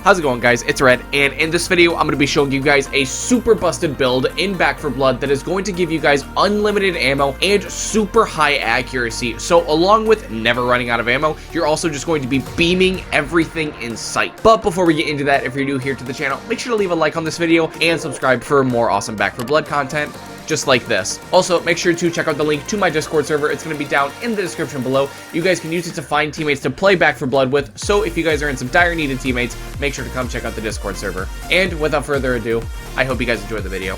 How's it going, guys? It's Red, and in this video I'm going to be showing you guys a super busted build in Back 4 Blood that is going to give you guys unlimited ammo and super high accuracy. So along with never running out of ammo, you're also just going to be beaming everything in sight. But before we get into that, if you're new here to the channel, make sure to leave a like on this video and subscribe for more awesome Back 4 Blood content just like this. Also, make sure to check out the link to my Discord server. It's going to be down in the description below. You guys can use it to find teammates to play Back 4 Blood with, so if you guys are in some dire need of teammates, make sure to come check out the Discord server. And without further ado, I hope you guys enjoyed the video.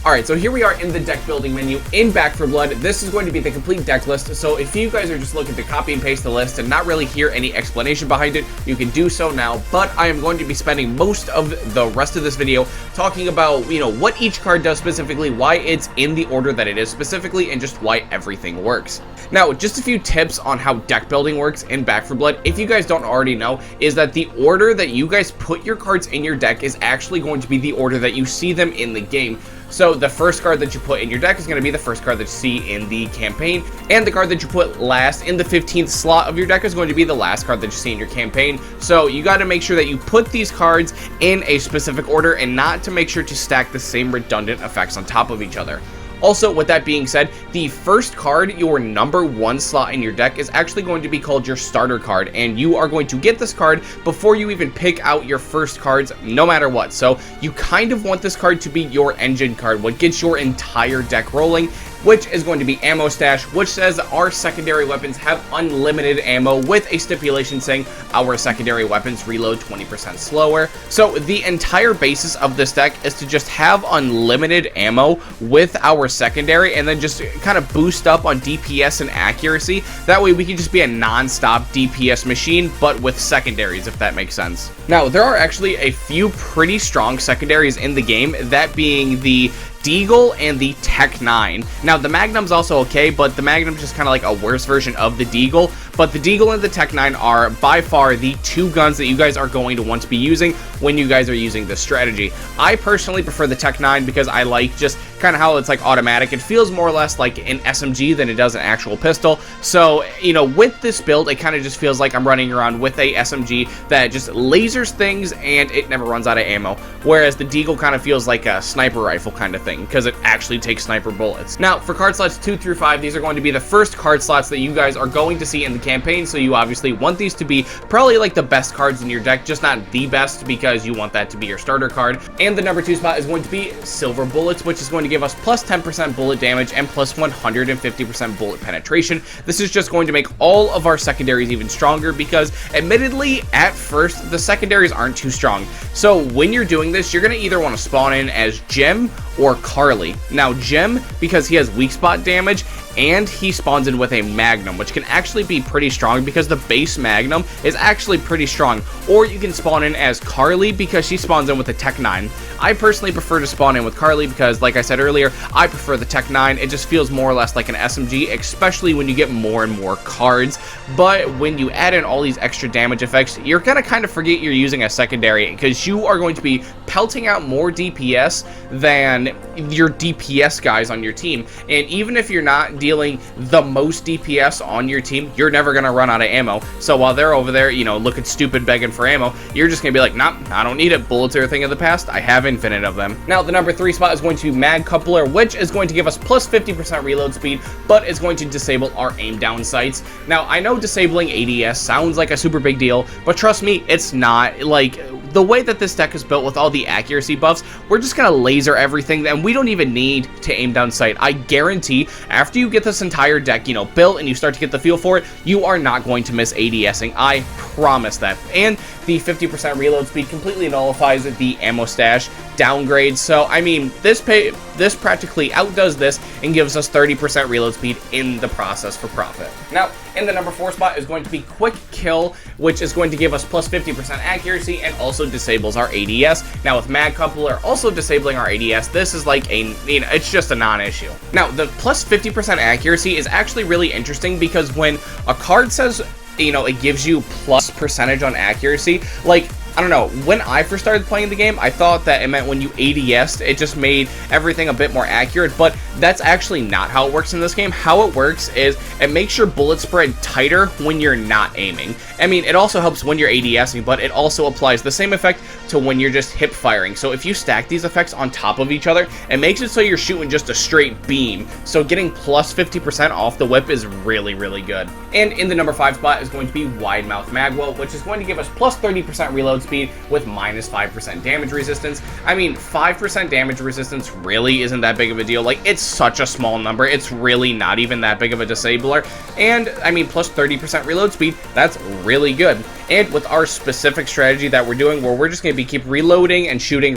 Alright, so here we are in the deck building menu in Back 4 Blood. This is going to be the complete deck list, so if you guys are just looking to copy and paste the list and not really hear any explanation behind it, you can do so now, but I am going to be spending most of the rest of this video talking about, what each card does specifically, why it's in the order that it is specifically, and just why everything works. Now, just a few tips on how deck building works in Back 4 Blood, if you guys don't already know, is that the order that you guys put your cards in your deck is actually going to be the order that you see them in the game. So the first card that you put in your deck is going to be the first card that you see in the campaign, and the card that you put last in the 15th slot of your deck is going to be the last card that you see in your campaign. So you got to make sure that you put these cards in a specific order and not to make sure to stack the same redundant effects on top of each other. Also, with that being said, the first card, your number 1 slot in your deck, is actually going to be called your starter card, and you are going to get this card before you even pick out your first cards, no matter what. So you kind of want this card to be your engine card, what gets your entire deck rolling, which is going to be Ammo Stash, which says our secondary weapons have unlimited ammo with a stipulation saying our secondary weapons reload 20% slower. So the entire basis of this deck is to just have unlimited ammo with our secondary and then just kind of boost up on DPS and accuracy. That way we can just be a non-stop DPS machine, but with secondaries, if that makes sense. Now, there are actually a few pretty strong secondaries in the game, that being the Deagle and the Tech 9. Now, the Magnum's also okay, but the Magnum's just kind of like a worse version of the Deagle. But the Deagle and the Tech 9 are by far the two guns that you guys are going to want to be using when you guys are using this strategy. I personally prefer the Tech 9 because I like just kind of how it's like automatic. It feels more or less like an SMG than it does an actual pistol. So, with this build, it kind of just feels like I'm running around with a SMG that just lasers things and it never runs out of ammo. Whereas the Deagle kind of feels like a sniper rifle kind of thing, because it actually takes sniper bullets. Now, for card slots 2 through 5, these are going to be the first card slots that you guys are going to see in the campaign, so you obviously want these to be probably like the best cards in your deck, just not the best, because you want that to be your starter card. And the number 2 spot is going to be Silver Bullets, which is going to give us plus 10% bullet damage and plus 150% bullet penetration. This is just going to make all of our secondaries even stronger, because admittedly, at first, the secondaries aren't too strong. So when you're doing this, you're going to either want to spawn in as Jim or Carly. Now, Jim, because he has weak spot damage, and he spawns in with a Magnum, which can actually be pretty strong because the base Magnum is actually pretty strong. Or you can spawn in as Carly because she spawns in with a Tech 9. I personally prefer to spawn in with Carly because, like I said earlier, I prefer the Tech 9. It just feels more or less like an SMG, especially when you get more and more cards. But when you add in all these extra damage effects, you're going to kind of forget you're using a secondary, because you are going to be pelting out more DPS than your DPS guys on your team. And even if you're not dealing the most DPS on your team, you're never going to run out of ammo. So while they're over there, looking stupid begging for ammo, you're just going to be like, nah, I don't need it. Bullets are a thing of the past. I have infinite of them. Now, the number 3 spot is going to be Mag Coupler, which is going to give us plus 50% reload speed, but it's going to disable our aim down sights. Now, I know disabling ADS sounds like a super big deal, but trust me, it's not. Like, the way that this deck is built with all the accuracy buffs, we're just going to laser everything, and we don't even need to aim down sight. I guarantee after you get this entire deck, built and you start to get the feel for it, you are not going to miss ADSing. I promise that. And the 50% reload speed completely nullifies the Ammo Stash downgrade. So, I mean, this practically outdoes this and gives us 30% reload speed in the process for profit. Now, in the number 4 spot is going to be Quick Kill, which is going to give us plus 50% accuracy and also disables our ADS. Now, with Mag Coupler also disabling our ADS, this is like it's just a non-issue. Now, the plus 50% accuracy is actually really interesting, because when a card says, it gives you plus percentage on accuracy, like, I don't know, when I first started playing the game, I thought that it meant when you ADS'd, it just made everything a bit more accurate, but that's actually not how it works in this game. How it works is it makes your bullet spread tighter when you're not aiming. I mean, it also helps when you're ADSing, but it also applies the same effect to when you're just hip firing. So if you stack these effects on top of each other, it makes it so you're shooting just a straight beam. So getting plus 50% off the whip is really, really good. And in the number 5 spot is going to be Wide Mouth Magwell, which is going to give us plus 30% reload speed with minus 5% damage resistance. I mean, 5% damage resistance really isn't that big of a deal. Like, it's such a small number. It's really not even that big of a disabler. And I mean, plus 30% reload speed, that's really good. And with our specific strategy that we're doing, where we're just going to be keep reloading and shooting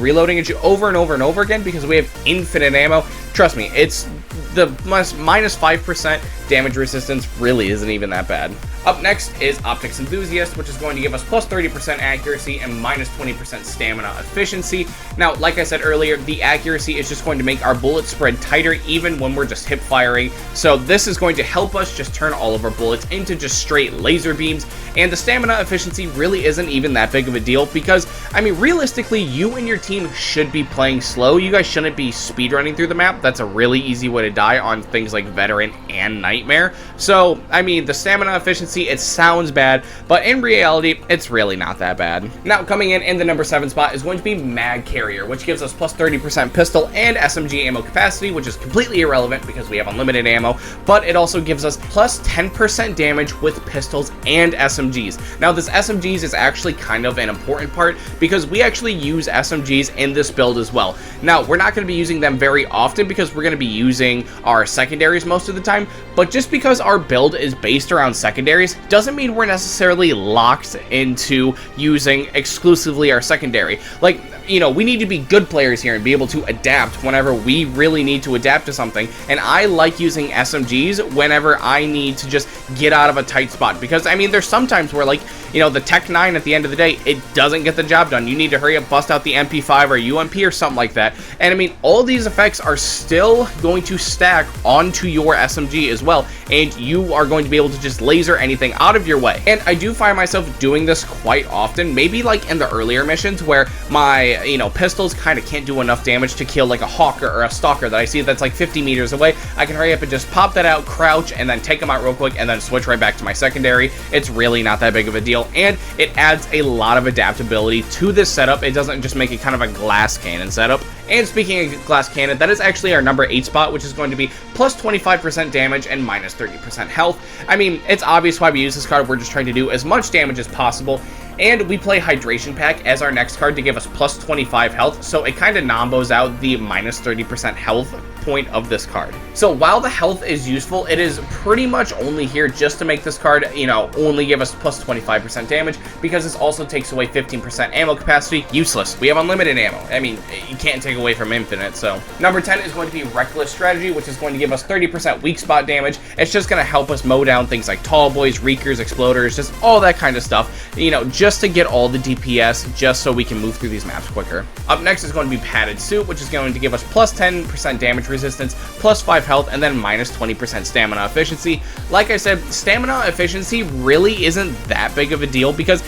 over and over and over again because we have infinite ammo, trust me, it's the minus 5% damage resistance really isn't even that bad. Up next is Optics Enthusiast, which is going to give us plus 30% accuracy and minus 20% stamina efficiency. Now, like I said earlier, the accuracy is just going to make our bullets spread tighter even when we're just hip firing. So this is going to help us just turn all of our bullets into just straight laser beams. And the stamina efficiency really isn't even that big of a deal because, I mean, realistically, you and your team should be playing slow. You guys shouldn't be speedrunning through the map. That's a really easy way to die on things like Veteran and Nightmare. So, I mean, the stamina efficiency, it sounds bad, but in reality, it's really not that bad. Now, coming in the number 7 spot is going to be Mag Carrier, which gives us plus 30% pistol and SMG ammo capacity, which is completely irrelevant because we have unlimited ammo, but it also gives us plus 10% damage with pistols and SMGs. Now, this SMGs is actually kind of an important part because we actually use SMGs in this build as well. Now, we're not going to be using them very often because we're going to be using our secondaries most of the time, but just because our build is based around secondaries doesn't mean we're necessarily locked into using exclusively our secondary. Like, you know, we need to be good players here and be able to adapt whenever we really need to adapt to something. And I like using SMGs whenever I need to just get out of a tight spot. Because, I mean, there's sometimes where, like, you know, the Tech 9 at the end of the day, it doesn't get the job done. You need to hurry up, bust out the MP5 or UMP or something like that. And, I mean, all these effects are still going to stack onto your SMG as well. And you are going to be able to just laser anything out of your way. And I do find myself doing this quite often. Maybe, like, in the earlier missions where my, you know, pistols kind of can't do enough damage to kill like a hawker or a stalker that I see that's like 50 meters away. I can hurry up and just pop that out, crouch, and then take them out real quick and then switch right back to my secondary. It's really not that big of a deal, and it adds a lot of adaptability to this setup. It doesn't just make it kind of a glass cannon setup. And speaking of glass cannon, that is actually our number 8 spot, which is going to be plus 25% damage and minus 30% health. I mean, it's obvious why we use this card. We're just trying to do as much damage as possible. And we play Hydration Pack as our next card to give us plus 25 health, so it kind of nombos out the minus 30% health point of this card. So while the health is useful, it is pretty much only here just to make this card, you know, only give us plus 25% damage, because this also takes away 15% ammo capacity. Useless. We have unlimited ammo. I mean, you can't take away from infinite, so. Number 10 is going to be Reckless Strategy, which is going to give us 30% weak spot damage. It's just going to help us mow down things like Tall Boys, Reekers, Exploders, just all that kind of stuff, you know, just to get all the DPS, just so we can move through these maps quicker. Up next is going to be Padded Suit, which is going to give us plus 10% damage resistance, plus 5 health, and then minus 20% stamina efficiency. Like I said, stamina efficiency really isn't that big of a deal because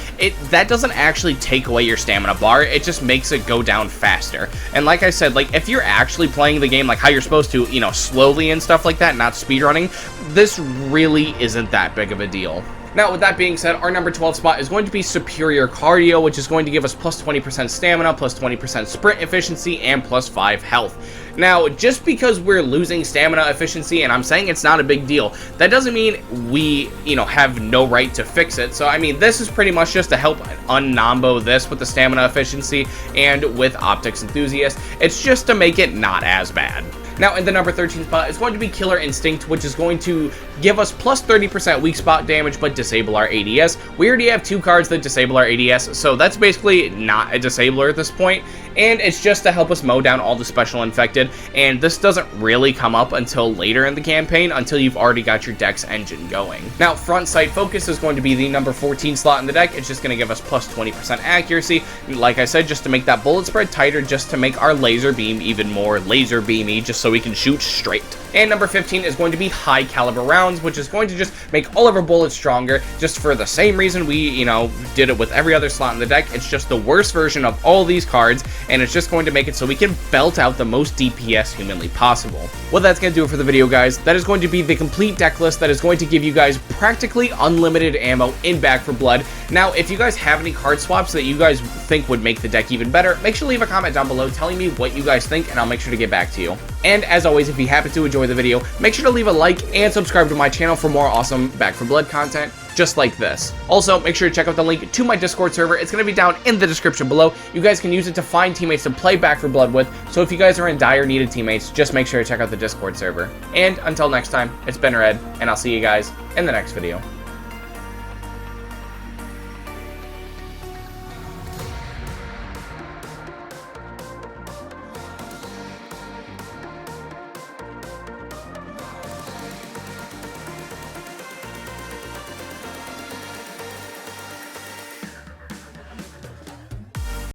that doesn't actually take away your stamina bar. It just makes it go down faster. And like I said, like if you're actually playing the game like how you're supposed to, you know, slowly and stuff like that, not speedrunning, this really isn't that big of a deal. Now, with that being said, our number 12 spot is going to be Superior Cardio, which is going to give us plus 20% stamina, plus 20% sprint efficiency, and plus 5 health. Now, just because we're losing stamina efficiency, and I'm saying it's not a big deal, that doesn't mean we, you know, have no right to fix it. So, I mean, this is pretty much just to help unnombo this with the stamina efficiency and with Optics Enthusiast. It's just to make it not as bad. Now, in the number 13 spot is going to be Killer Instinct, which is going to give us plus 30% weak spot damage, but disable our ADS. We already have 2 cards that disable our ADS, so that's basically not a disabler at this point. and it's just to help us mow down all the special infected, and this doesn't really come up until later in the campaign, until you've already got your dex engine going. Now, front sight focus is going to be the number 14 slot in the deck. It's just going to give us plus 20% accuracy, like I said, just to make that bullet spread tighter, just to make our laser beam even more laser beamy, just so we can shoot straight. And number 15 is going to be high caliber rounds, which is going to just make all of our bullets stronger, just for the same reason we, did it with every other slot in the deck. It's just the worst version of all these cards, and it's just going to make it so we can belt out the most DPS humanly possible. Well, that's going to do it for the video, guys. That is going to be the complete deck list that is going to give you guys practically unlimited ammo in Back 4 Blood. Now, if you guys have any card swaps that you guys think would make the deck even better, make sure to leave a comment down below telling me what you guys think, and I'll make sure to get back to you. And as always, if you happen to enjoy the video, make sure to leave a like and subscribe to my channel for more awesome Back 4 Blood content just like this. Also, make sure to check out the link to my Discord server. It's going to be down in the description below. You guys can use it to find teammates to play Back 4 Blood with, so if you guys are in dire need of teammates, just make sure to check out the Discord server. And until next time, it's been Red, and I'll see you guys in the next video.